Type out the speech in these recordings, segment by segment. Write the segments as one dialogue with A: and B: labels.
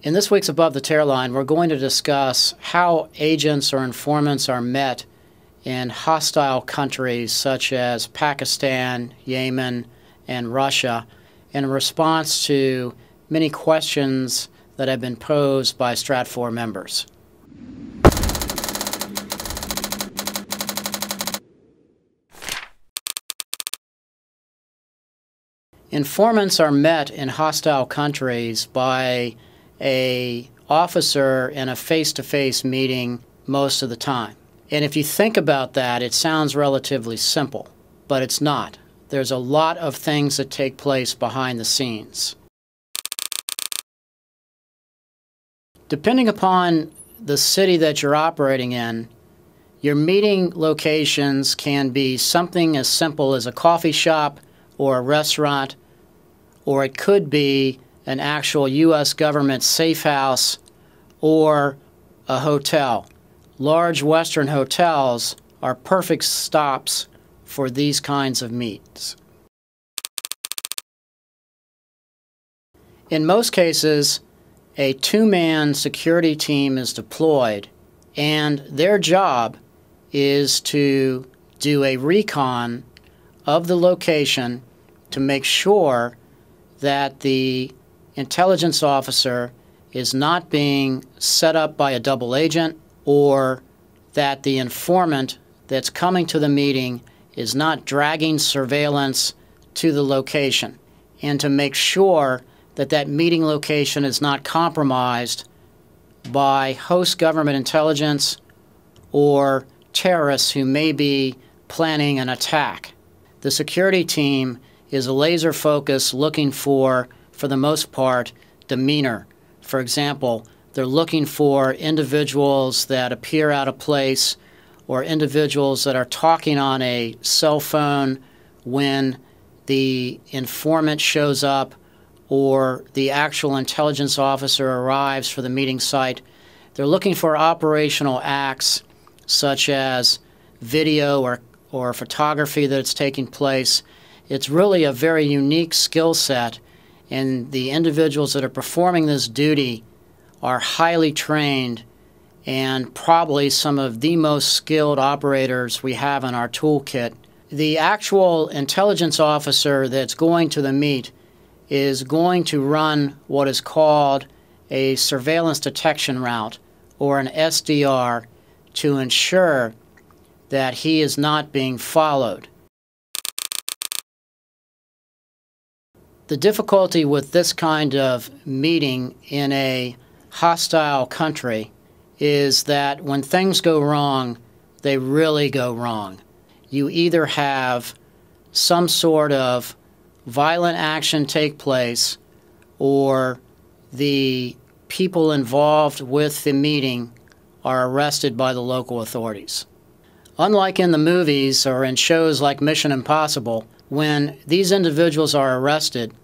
A: In this week's Above the Tearline, we're going to discuss how agents or informants are met in hostile countries such as Pakistan, Yemen, and Russia in response to many questions that have been posed by Stratfor members. Informants are met in hostile countries by an officer in a face-to-face meeting most of the time. And if you think about that, it sounds relatively simple, but it's not. There's a lot of things that take place behind the scenes. Depending upon the city that you're operating in, your meeting locations can be something as simple as a coffee shop or a restaurant, or it could be an actual U.S. government safe house or a hotel. Large Western hotels are perfect stops for these kinds of meets. In most cases, a two-man security team is deployed, and their job is to do a recon of the location to make sure that the intelligence officer is not being set up by a double agent, or that the informant that's coming to the meeting is not dragging surveillance to the location, and to make sure that that meeting location is not compromised by host government intelligence or terrorists who may be planning an attack. The security team is laser focused, looking for the most part, demeanor. For example, they're looking for individuals that appear out of place or individuals that are talking on a cell phone when the informant shows up or the actual intelligence officer arrives for the meeting site. They're looking for operational acts such as video or photography that's taking place. It's really a very unique skill set, and the individuals that are performing this duty are highly trained and probably some of the most skilled operators we have in our toolkit. The actual intelligence officer that's going to the meet is going to run what is called a surveillance detection route, or an SDR, to ensure that he is not being followed. The difficulty with this kind of meeting in a hostile country is that when things go wrong, they really go wrong. You either have some sort of violent action take place, or the people involved with the meeting are arrested by the local authorities. Unlike in the movies or in shows like Mission Impossible, when these individuals are arrested,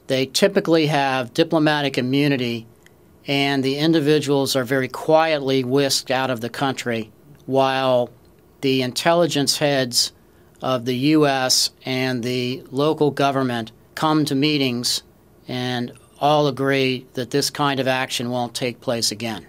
A: they typically have diplomatic immunity, and the individuals are very quietly whisked out of the country while the intelligence heads of the U.S. and the local government come to meetings and all agree that this kind of action won't take place again.